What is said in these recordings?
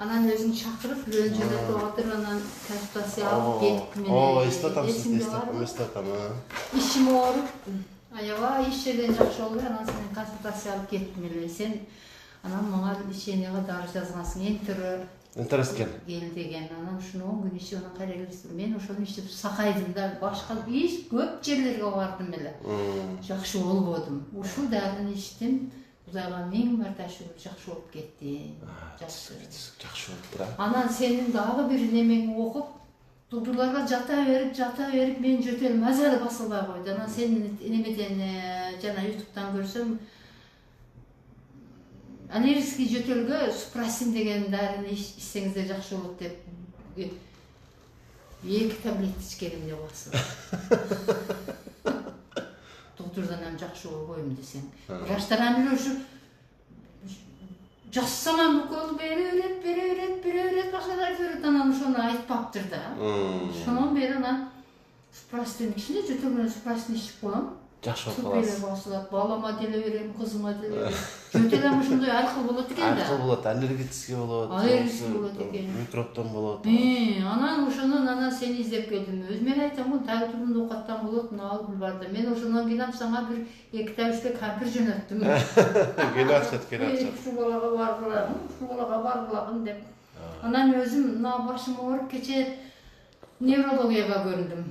Анан өзүң чакырып рөлжөлөрдү отуруп анан консультация алып кетип менен. Эстатам. Ишим ооруп, аябай иш жерден жакшы болбой, анан сен консультация алып кеттим эле. Сен анан мага леченияга дары жазгансың, Интерес кел деген. Анан ушуну 10 күн ичип анан кайра келесиң. Мен ошону ичип сакайдым да, башка иш көп жерлерге бардым эле. Жакшы болбодум. Ушул дарыны ичтим. Кудайга 1000 марта шүгүр, жакшы болуп кетти. Жакшы болуптур. Анан сенин дагы бир немеңи окуп, докторлорго жата берип мен жөтөл мазалы басылбай койду. Анан сен немеден жана YouTube'дан көрсөм, аллергический жөтөлгө супрасин деген дарыны ичсеңиздер жакшы болот деп 2 таблетка ичкеним деп басып. Доктордан жакшы болбойм десең. Жаштардан эле ушу жассаман укол берет, башкалар көрөт, анан ошону айтпаптыр да. Ошонун бери анан супрасин ичинде жөтөлгөн супрасин ичип коем. Жакшы болуп каласыз. Басылат, балама деле берем, кызыма деле берем. Жөтөлөм ушундай аркыл болот экен да. Аркыл болот, аллергический болот. Аллергический болот экен. Микробтон болот. Анан ошонун сени издеп келдим. Мен айтам, тагы турмун оокаттан болот, мына алып барда. Мен ошондон кийин сага бир 2-3 кампир жөнөттүм. Келе Ушул балага баргылагын деп. Анан өзүм мына башым ооруп кече неврологияга көрүндүм.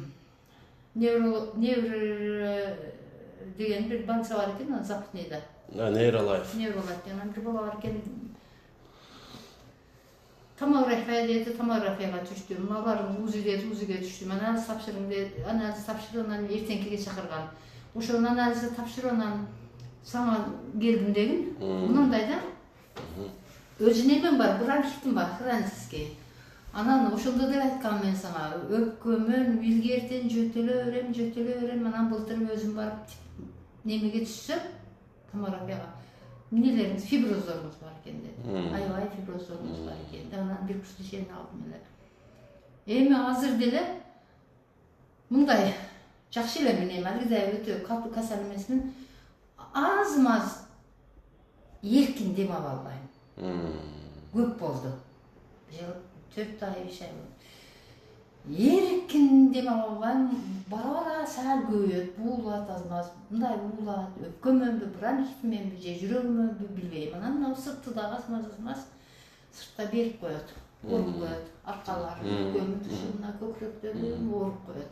Деген bir bansa var ekan, Zapneyda. Neurolife. Neurolife degan bir bola var ekan. Tomografiyaga түштүм. Алардын УЗИге түштүм. Анализ тапшырдым деп, анализ тапшырып, анан эртеңкиге чакырган. Ошол анализди тапшырып, анан сага келдим дегин. Мындай да. Өзү немем бар, бронхитим бар, хронический. Анан ошондо деп айткам мен сага, өпкөмөн, илгертен жөтөлө берем, анан былтыр өзүм барып немеге түшсөм, томографияга. Эмнелериңиз, фиброздоруңуз бар экен деди. Аябай фиброздоруңуз бар экен. Анан бир курс лечение алдым эле. Эми азыр деле мындай жакшы эле мен алгыдай өтө катуу касал эмесмин. Аз-маз эркин дем ала албайм. Көп болду. 4 ай 5 ай болду. Эркин дем ала албайм. Бара саал көбөйөт, буулат аз-маз. Мындай буулат, өпкөмөнбү, бронхитменби, же жүрөгүмөнбү билбейм. Анан сыртты дагы аз-маз сыртта берип коет. Ооруп коет. Аркалар, өпкөмүн тушуна, көкүрөктөрү ооруп коет.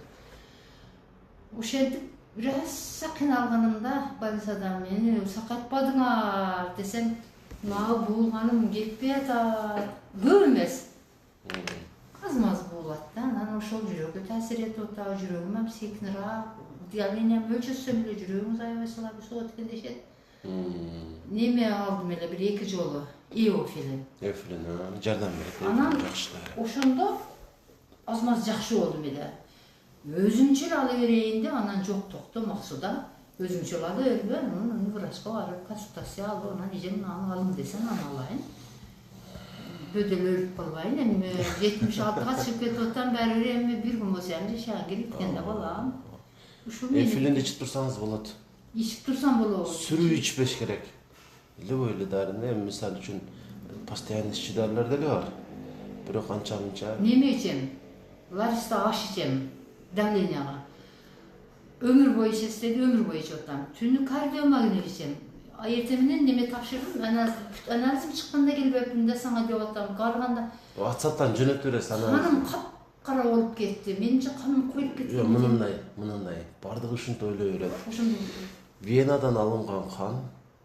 Ошентип бир аз кыйналганымда больницадан мени сакайтпадыңар десем, мага буулганым кетпей атат. Көп эмес. Az-maz болот да, анан ошол жүрөгкө таасир этип атат, жүрөгүм секинираак, давлением өлчөтсөм эле жүрөгүңүз аябай слабый болот экен дешет. Неме алдым эле бир 2 жолу, Эофилин. Жардам берет. Анан ошондо аз-маз жакшы болдум эле. Өзүмчө эле ала берейин деп, анан жок токто максуда өзүмчө ала бербе, анан врачка барып консультация алып, анан эжем аны алым десең аны алайын. Бөдөл өлүп калбайын, эми 76-га чыгып кетип атам, баары эми бир күн болсо эми жашаган керек дегенде балам. Ушул Эфилинди ичип турсаңыз болот. Ичип турсам болот. Сүрүү ичпеш керек. Любой дарыны, мисалы үчүн постоянно иччи дарылар деле бар. Бирок анча-мынча. Неме ичем? Лариста аш ичем, давленияга. Өмүр бою ичесиз деди, өмүр бою ичип атам. Түнү кардиомагнит ичем. Эртеңинен неме тапшырдым, анализим чыкканда келбеппин да сага деп атам. Караганда WhatsApp'tan жөнөтүп бересиз анализди. Каным капкара болуп кетти. Менче каным коюп кетти. Жок, мындай. Бардыгы ушинтип ойлой берет. Венадан алынган кан,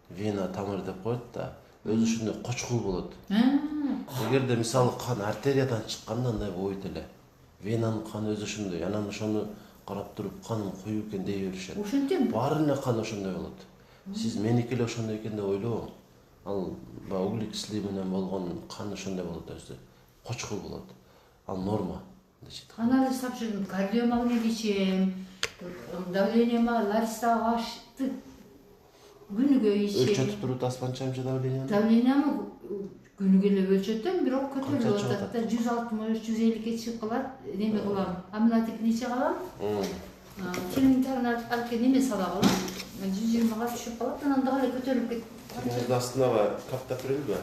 вена тамыр деп коет да, өзү ушундай кочкул болот. Эгерде мисалы кан артериядан чыкканда андай болбойт эле. Венанын каны өзү ушундай, анан ошону карап туруп каным коюу экен дей беришет. Ошентип баары эле кан ошондой болот. Сиз меники эле ошондой экен деп ойлобоң. Ал углекислий менен болгон кан ошондой болот өзү. Кочкул болот. Ал норма. Анализ тапшырдым, кардиомагнит ичем, давлениема Лариста ашты. Күнүгө ичем. Өлчөтүп туруп аспанчамчы давлениени? Давлениямы күнүгө эле өлчөтөм, бирок көтөрүлүп атат да 160-150ге чыгып калат. Неме кылам? Аминотипин иче калам. Телевизорун алып неме сала калам. 120га түшүп калат, анан дагы эле көтөрүлүп кетет. Астына каптап берелби?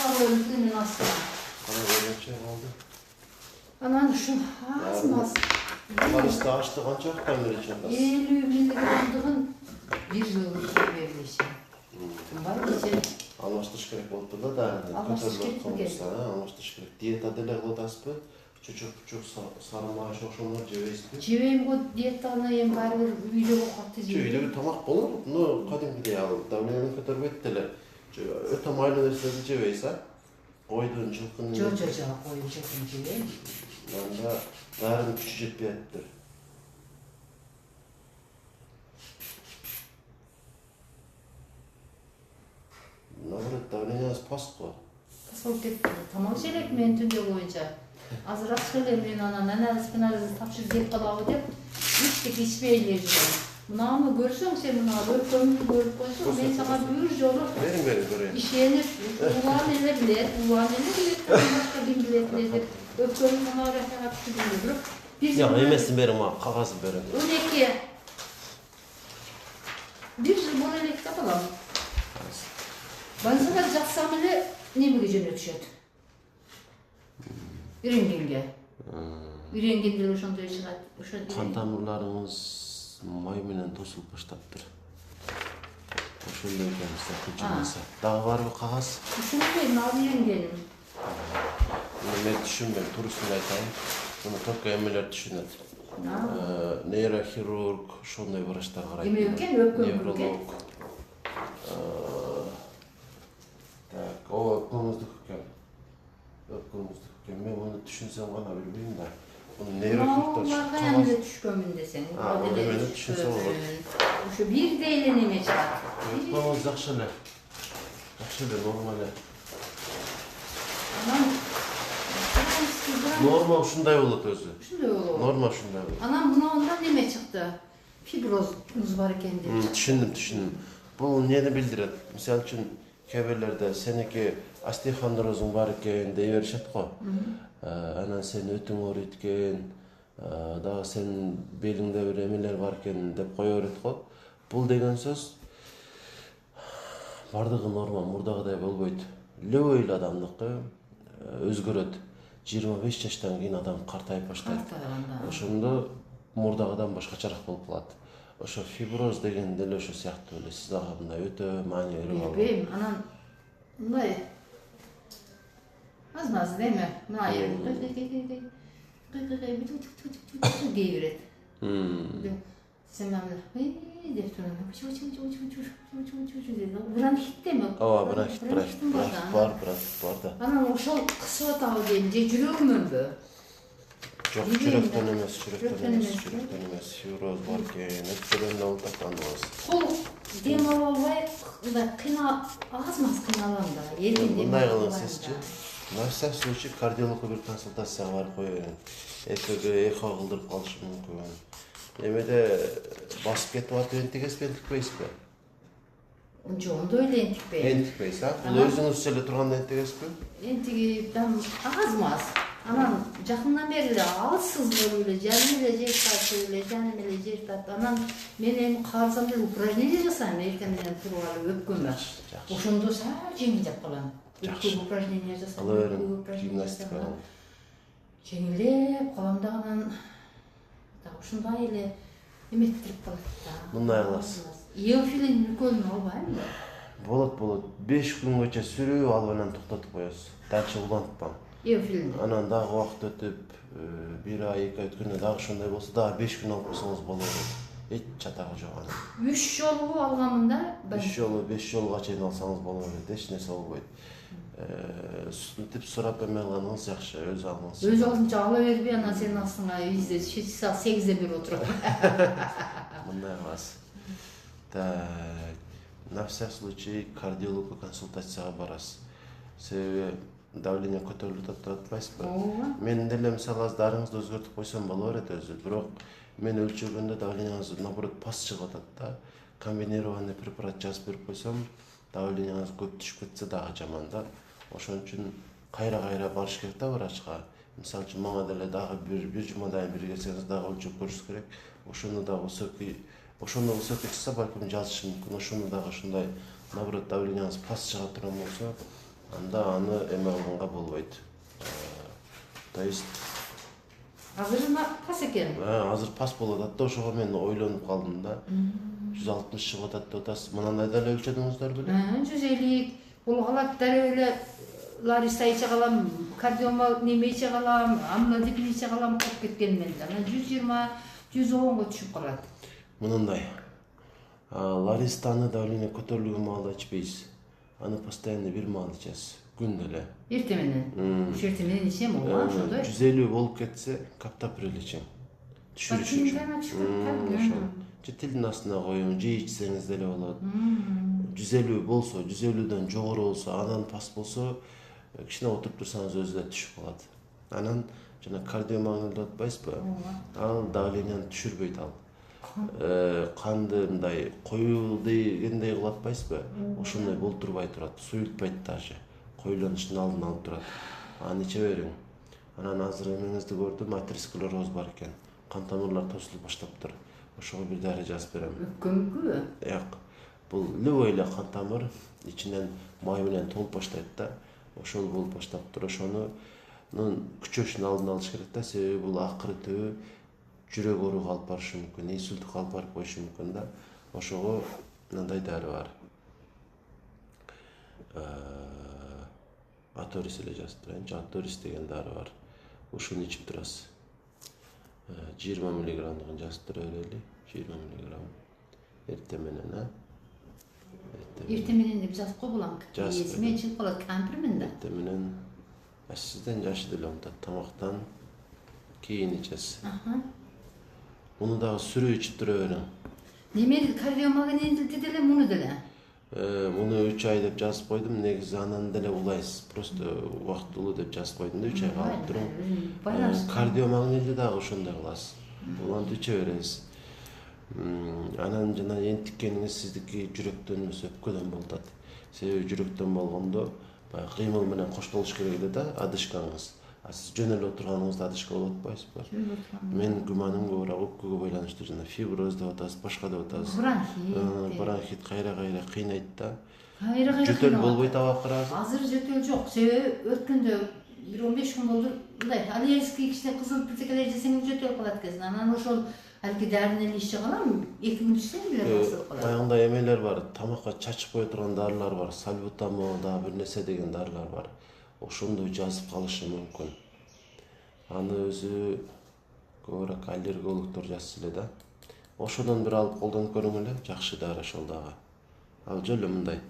Ağırlıklı nasıl? Bana görünce oldu. Anan şu azmaz. Barışta açtı kancak tamir için. 50 yıllık aldığın bir yıllık verilişi. Var mı? Almıştış gerek oldu da Almıştış gerek mi? Almıştış gerek. Diyeta dele kodaspı. Çocuk sarılma şoşonlar cevizdi. Ceveyim bu diyetana yem var bir üyle bu katı ceveyim. Öyle bir tamak olur. No kadim bir ya. Davlenin kadar bettiler. Öte mayonezleri ceveysa. Koyduğun çılgın. Çocuğa koyacak ceveyim. Yani da darın küçücük bir ettir. Ne var? Davlenin az pasko. Pasport etti. Tamam şeylek men tünde boyunca. Azırak söylemeyin ana neneniz pınarınızı tapşır deyip kalağı deyip içtik içmeyleyeceğim. Buna mı görsen sen buna öpümünü görüp koysun ben sana buyur yolu. Verin göreyim. İşeyenir, ulan ele bilet, başka bin biletlerdir. Öpümünü buna referat şüpheli Ya yemesin verim ha, kağızı verin. Öneki bir yıl bunu elekte kalalım. Ben sana catsam ile ne mi gücünü düşüyordu? Ürengenge. Ürengende uşan da çıkart. Kan tamirlarımız maymunun tosulup başlattır. Şöyle gelmişler, küçülmese. Daha var bir kağız. Düşünmeyin, abi yengenim. Bunu ben düşünmem, turistini aytayım. Bunu çok emeler düşünet. Neyrohirurg, şunday varaşlar qaraydı. Emeyoken, öpkön Nevrolog. Tak, o öpkönümüzdük ekan. Öpkönümüzdük ekan. Men bunu düşünsem gana bilmeyim da. Bunu neyrohirurglar çıkmaz. Ama yanında düşkömün desen. Ha, o demeni düşünsem olur. Şu bir de eğlenime çıkart. Öpkönümüz yakşılı. Yakşılı, normali. Anam, Normal şunday olur özü. şunday olur. Normal şunday olur. Anam buna ondan neme çıktı? Fibrozunuz var ekan dedi. Düşündüm. Bu neni bildiret? Misal için keberlerde seneki osteohondrozun var eken deyiverişet ko. Anan sen ötün öğretken, daha sen belinde bir emeler var eken dep koyuveret ko. Bul degen söz bardığı normal, murdağıday bolboyt. Lööyle adamlıkı özgöröt. 25 yaştan keyin adam kartayıp başlayt. Oşonda murdağıdan başkaçarak bolup kalat. Oşo fibroz деген деле ошо сыяктуу эле. Сиз дагы мындай өтө маанилүү алып. Bilmem, anan bunday az değil mi? Buna yer. Geyiret. Sen bana defterine buran hit mi? Aa, bırak var da. Anan oşal kısa tağı deyince yüreğim öldü. Çok çürükten emez. Fibroz var ki, netlerinde oltaklanmaz. Kol dem alabay da kına azmaz kınalan da. Bunday kılın sizce? На всякий случай кардиологқа bir консультация var koyuyorum. EKG, echo kıldırıp kalışı mümkün. Emede basıp ketip atı entikes mi entikbeyiz mi? Onda öyle entikbeyiz. Entikbeyiz ha? Бұл өзіңіз söyle turanda entikes mi? Entikbeyiz azmaz. Anan жақыннан бері алсыз böyle canımele jertat. Anan men endi qarsamda упражнение жасайм, эртеңден туруп алып өпкөнмө. Ошондо саат жеңилдеп калам. Өпкөн упражнение жасайм. Кылыверин, гимнастика. Жеңилдеп калам да анан ушундай эле эметтирип калат да. Мындай кыласыз. Эофилин үлкөнүн албайм. Болот. 5 күнгөчө сүрүп алып анан токтотуп коесуз. Дальше улантпам. Эофилин. Анан дагы убакыт өтүп, 1 ай 2 ай өткөндө дагы ошондой болсо дагы 5 күн алып койсоңуз болот. Эч чатагы жок анан. 3 жолу алгамында 5 жолго чейин алсаңыз болот. Эч нерсе болбойт. Сүтүп сурап эме алганыңыз жакшы, өзү алыңыз. Өзү алдынча ала бербей, анан сенин астыңа 8'de 1 отуруп. Мындай кыласыз. Так, на всякий случай кардиологко консультацияга барасыз. Себеби давление көтөрүлүп атпайсызбы? Мен деле мисалы аз дарыңызды өзгөртүп койсом боло берет өзү. Бирок мен өлчөгөндө давлениеңиз наоборот пас чыгып атат да. Комбинированный препарат жазып берип койсом, давлениеңиз көп түшүп кетсе дагы жаман да. Ошон үчүн кайра барыш керек да врачка. Мисалы үчүн мага деле дагы бир жумадан бери келсеңиз дагы өлчөп көрүш керек. Ошондо дагы высокий чыкса балким жазышы мүмкүн. Ошондо дагы ушундай наоборот давлениеңиз пас чыга турган болсо, анда аны эме алганга болбойт. То есть азыр пас экен. азыр пас болуп атат да, ошого мен ойлонуп калдым да. 160 чыгып атат деп атасыз. Мынандай деле өлчөдүңүздөр беле? 150 бул калат даре эле Лариса иче калам, кардиомал неме иче калам, амнодипин иче калам коп кеткен мен да. 120, 110го түшүп калат. Мындай. Ларистаны давление көтөрүлгөн маалда ичпейсиз. Аны постоянно бир маал ичесиз. Күндө эле. Эрте менен. Ушу эрте менен ичем, ошондой. 150 болуп кетсе, каптаприл ичем. Түшүрүш үчүн. Же тилдин астына коюм, же ичсеңиз деле болот. 150 болсо, 150дөн жогору болсо, анан пас болсо, кичине отуруп турсаңыз өзү эле түшүп калат. Анан жана кардиомагнил деп атпайсызбы? Ал давлениени түшүрбөйт ал. Канды мындай коюу дегендей кылып атпайсызбы? Ошондой болтурбай турат, суюлтпайт даже. Коюланыштын алдын алып турат. Аны иче бериң. Анан азыр эмеңизди көрдүм, атеросклероз бар экен. Кан тамырлар тосулуп баштаптыр. Ошого бир дары жазып берем. Өпкөнгүбү? Жок. Бул любой эле кан тамыр ичинен май менен толуп баштайт да. Ошол болуп баштаптыр. Ошонун күчөшүнүн алдын алыш керек да, себеби бул акыры түбү жүрөк ооруга алып барышы мүмкүн, инсультка алып барып коюшу мүмкүн да. Ошого мындай дары бар. Аторис эле жазып турайынчы. Аторис деген дары бар. Ушуну ичип турасыз. 20 миллиграммдыгын жазып тура берели. 20 миллиграмм. Эрте менен, Эрте менен деп жазып кой булам. Эсиме чыгып калат, кампирмин да. Эрте менен сизден жашы деле унтат. Тамактан кийин ичесиз. Муну дагы сүрүү ичип тура бериң. Неме кардиомагнилди деле, муну деле? Муну 3 ай деп жазып койдум, негизи анан деле улайсыз. Просто убактылуу деп жазып койдум да, 3 айга алып туруң. Кардиомагнилди дагы ошондой кыласыз. Улантып иче бересиз. Анан жана энтиккениңиз сиздики жүрөктөн эмес, өпкөдөн болуп атат. Себеби жүрөктөн болгондо баягы кыймыл менен коштолуш керек эле да, адышкаңыз. А сиз жөн эле отурганыңызда адышка болуп атпайсызбы? Мен күманым көбүрөөк өпкөгө байланыштуу, жана фиброз деп атасыз, башка деп атасыз. Бронхит кайра кыйнайт да. Жөтөл болбойт абакыр азыр. Азыр жөтөл жок. Себеби өткөндө 1-15 күн болду. Мындай аллергический кичине кызыл пиртекелер жесеңиз жөтөл калат экен. Анан ошол алги дарыны эле ичип калам, 2 күн ичсем эле басылып калат. Баягындай эмелер бар, тамакка чачып кое турган дарылар бар, сальбутамол да бир нерсе деген дарылар бар. Ошондой жазып калышы мүмкүн. Аны өзү көбүрөөк аллергологдор жазса эле да. Ошодон бир алып колдонуп көрүң эле, жакшы дары ошол дагы. Ал жолу мындай.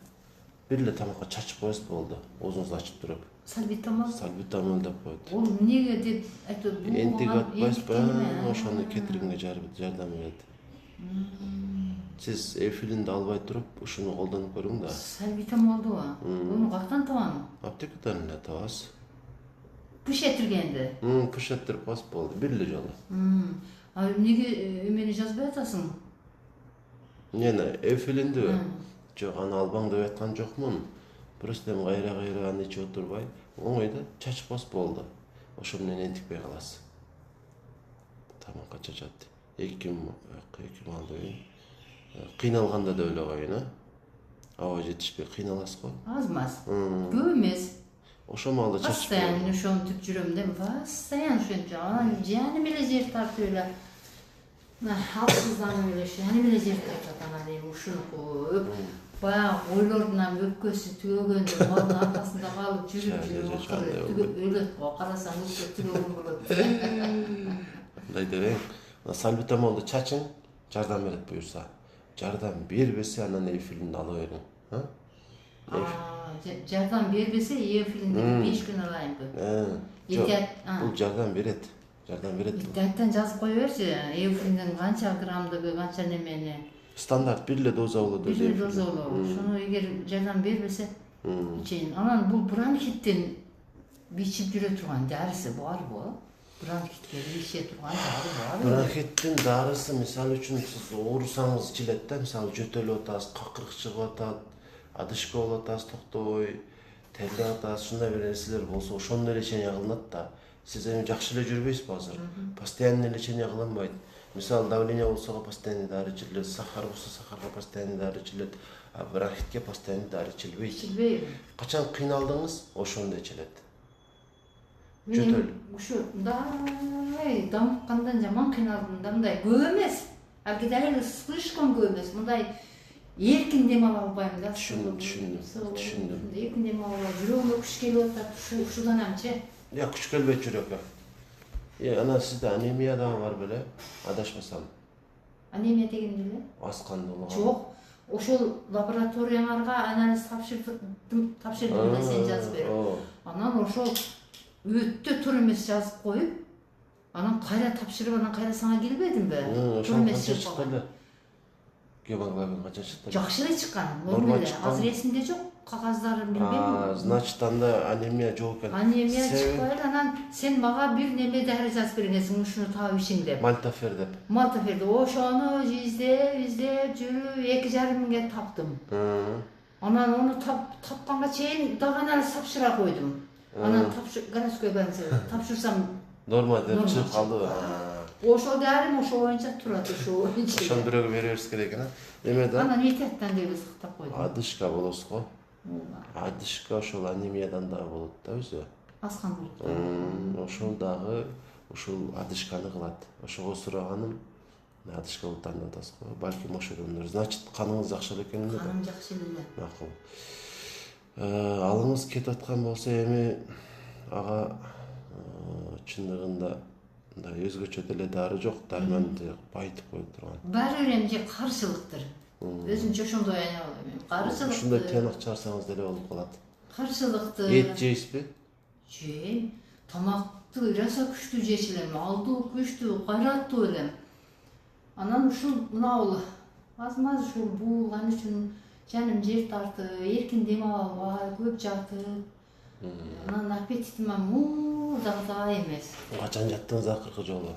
Бир эле тамакка чачып коесуз болду, оозуңузду ачып туруп. Сальбутамол деп коет. Ол эмнеге деп айтат? Энтик атпайсызбы? Ошону кетирүүгө жардам берет. Сиз эфилинди албай туруп, ушуну колдонуп көрүң да. Сальбутамолду, муну каяктан табам? Аптекадан эле табасыз. Пышеттиргенди? Пышеттирип басып болду, бир эле жолу. А эмнеге эмени жазбай атасың? Эмнени, эфилиндиби? Жок, аны албаң деп айткан жокмун. Просто эми кайра аны ичип отурбай, оңойда чачып басып болду. Ошо менен энтикпей каласыз. Тамакка чачат. 2 маал дейин. Кыйналганда да эле коюн, аба жетишпей кыйналасыз го. Аз-маз. Көп эмес. Ошо маалда чачып. Постоянно ошентип жүрөм да, постоянно ошентип. Анан жаным эле жер тартып эле. Алсызданып эле, жаным эле жер тартат анан эми ушуну көп. Баягы ойлордун өпкөсү түгөгөндө малдын аркасында калып жүрүп өлөт го, карасаң өпкө түгөгөн болот. Мындай дебең, сальбутамолду чачың, жардам берет буюрса. Жардам бербесе анан эфилинди ала бериң. Жардам бербесе эфилинди 5 күн алайынбы? Жок, бул жардам берет. Дайттан жазып кое берчи, эфилиндин канча граммдыгы, канча немени. Стандарт бир эле доза болот. Бир эле доза болот. Ошону эгер жардам бербесе, ичейин. Анан бул бронхиттин бичип жүрө турган дарысы барбы? Бронхитке иче турган дары барбы? Бронхиттин дарысы мисалы үчүн сиз оорусаңыз ичилет да, мисалы жөтөлүп атасыз, какырык чыгып атат, адышка болуп атасыз токтобой, тердеп атасыз, ушундай бир нерселер болсо, ошондо лечение кылынат да. Сиз эми жакшы эле жүрбөйсүзбү азыр? Постоянно лечение кылынбайт. Мисалы давление болсо постоянно дары ичилет, сахар болсо сахарга постоянно дары ичилет. А бронхитке постоянно дары içilбейт. içilbeyim. Качан кыйналдыңыз, ошондо içilet. Мен ушундай дамыккандан жаман кыйналдым да, мындай көп эмес. Алгидайы слишком көп эмес. Мындай эркин дем ала албайм да. Түшүндүм. Эркин дем ала албайм. Жүрөгүмө күч келип атат, ушуданамчы. Я күч келбейт жүрөккө. Ана сизде анемия дагы бар беле? Адашпасам. Анемия деген эле? Аз кандуулук. Жок. Ошол лабораторияңарга анализ тапшырдым да сен жазып бер. Анан ошол өтө тур эмес жазып коюп, анан кайра тапшырып, анан кайра сага келбедимби? Тур эмес чыкты. Гемоглобин канча чыкты? Жакшы эле чыккан. Норма эле. Азыр эсимде жок. Кагаздарын билбейм. Значит, анда анемия жок экен. Анемия чыкпайт, анан сен мага бир неме дары жазып бергенсиң, ушуну таап ичиң деп. Мальтофер деп. Мальтофер деп. Ошону издеп жүрүп 2,5 миңге таптым. Анан ону тапканга чейин дагы анализ тапшыра койдум. Анан городской больницага тапшырсам норма деп чыгып калды. Ошол дәрим ошо боюнча турат, ошо боюнча. Ошону бирөөгө беребиз керек экен. Эме да? Анан этияттан деп сактап койдум. Адышка болосуз го. Адышка ошол анемиядан дагы болот да өзү. Аз кан болот. Ошол дагы ушул адышканы кылат. Ошого сураганым, адышка болуп тандап атасыз го. Балким ошодондор. Значит, каныңыз жакшы эле экен эле. Каным жакшы эле. Макул. Алыңыз кетип аткан болсо эми ага чындыгында мындай өзгөчө деле дары жок, дарманды байытып коюп турган. Баары бир эми каршылыктыр. Өзүнчө ошондой айналып, каршылык. Ушундай тыянак чыгарсаңыз деле болуп калат. Каршылыктыр. Эт жейсизби? Жейм. Тамакты раса күчтүү жешилем, алдуу күчтүү, кайраттуу элем. Анан ушул мынабул аз-маз ушул буулган үчүн жаным жер тартып, эркин дем ала албай, көп жатып. Анан аппетитим мурдагыдай эмес. Качан жаттыңыз акыркы жолу?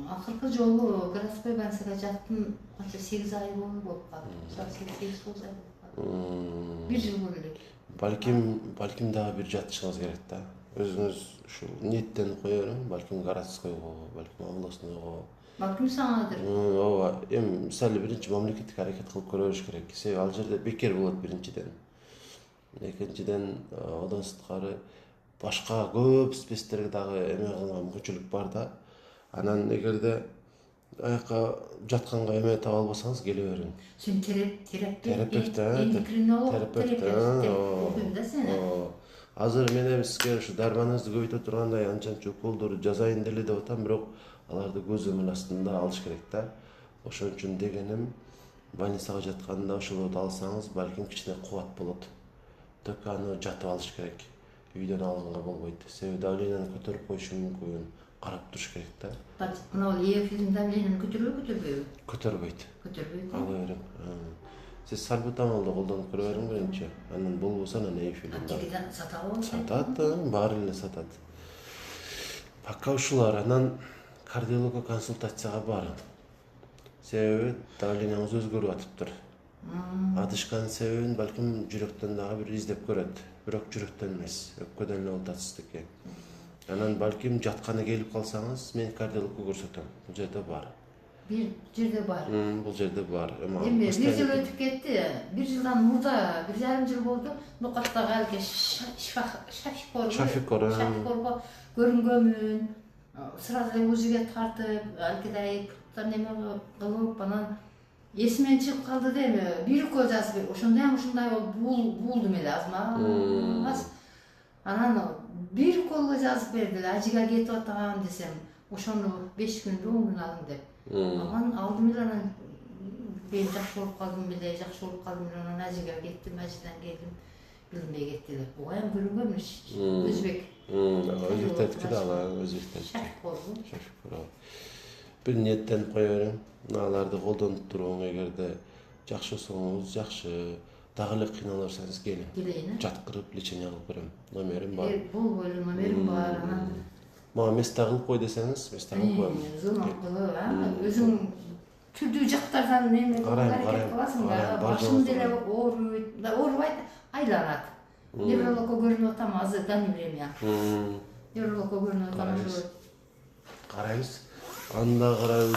Акыркы жолу городской больницага жаттым, канча 8 ай болуп калды. 8-9 ай болуп калды. 1 жыл болду элек. Балким дагы бир жатышыңыз керек да. Өзүңүз ушул ниеттенип кое бериң, балким городскойго, балким областныйго. Балким саңадыр. Ооба, эми мисалы биринчи мамлекеттик аракет кылып көрө бериш керек. Себеби ал жерде бекер болот биринчиден. Экинчиден одан сырткары башка көп спецтерге дагы эме кылганга мүмкүнчүлүк бар да. Анан эгерде аяка жатканга эме таба албасаңыз келе бериң. Сен терапевт, эндокринолог, окуйм да сени. Азыр мен эми сизге ушу дарманыңызды көбөйтө тургандай анчанча уколдорду жазайын деле деп атам, бирок аларды көзөмөл астында алыш керек да. Ошон үчүн дегеним, больницага жатканда ошолорду алсаңыз, балким кичине кубат болот. Только аны жатып алыш керек. Үйдөн алганга болбойт. Себеби давленияны көтөрүп коюшу мүмкүн. Карап туруш керек да. Мына эфирдин давленияны көтөрбөйбү? Көтөрбөйт. Көтөрбөйт. Ала бериң. Сиз сальбутамолду колдонуп көрө бериң биринчи. Анан болбосо анан эфирдин. Аптекадан сатабы? Сатат, баары эле сатат. Пока ушулар, анан кардиологко консультацияга барың. Себеби давленияңыз өзгөрүп атыптыр. Адышканын себебин балким жүрөктөн дагы бир издеп көрөт. Бирок жүрөктөн эмес, өпкөдөн эле болуп атсыздыки. Анан балким жатканы келип калсаңыз, мен кардиологко көрсөтөм. Бул жерде бар. Бир жерде бар. Бул жерде бар. Эми 1 жыл өтүп кетти. 1 жылдан мурда 1,5 жыл болду. Нукаттагы алги Шафикорго көрүнгөнмүн. Сразу УЗИге тартып, алгидай путтан эме кылып, анан эсимен чыгып калды да эми бир укол жазып, ошондой буулдум эле аз. Анан бир укол жазып берди, ажыга кетип атам десем, ошону 5 күн 10 күн алдым деп. Анан алдым эле, анан мен жакшы болуп калдым беле, анан ажыга кеттим, ажыдан келдим, билинбей кетти деп. Буга эми көрүнгөнмүш, өзбек. Өзбектики да ала, өзбектики. Шафикор. Бир ниеттенип кое бериң. Аларды колдонуп туруң, эгерде жакшы болсоңуз жакшы, дагы эле кыйнала берсеңиз келиң. Келейин. Жаткырып лечение кылып берем. Номерим бар. Болбойлу, номерим бар. Анан мага места кылып кой десеңиз, места кылып коем. Звонок кылып, өзүң түрдүү жактардан эме аракет кыласың да. Башым деле оорубайт, айланат. Неврологко көрүнүп атам, азыр дани время. Неврологко көрүнүп атам. Карайбыз. Анда карайбыз.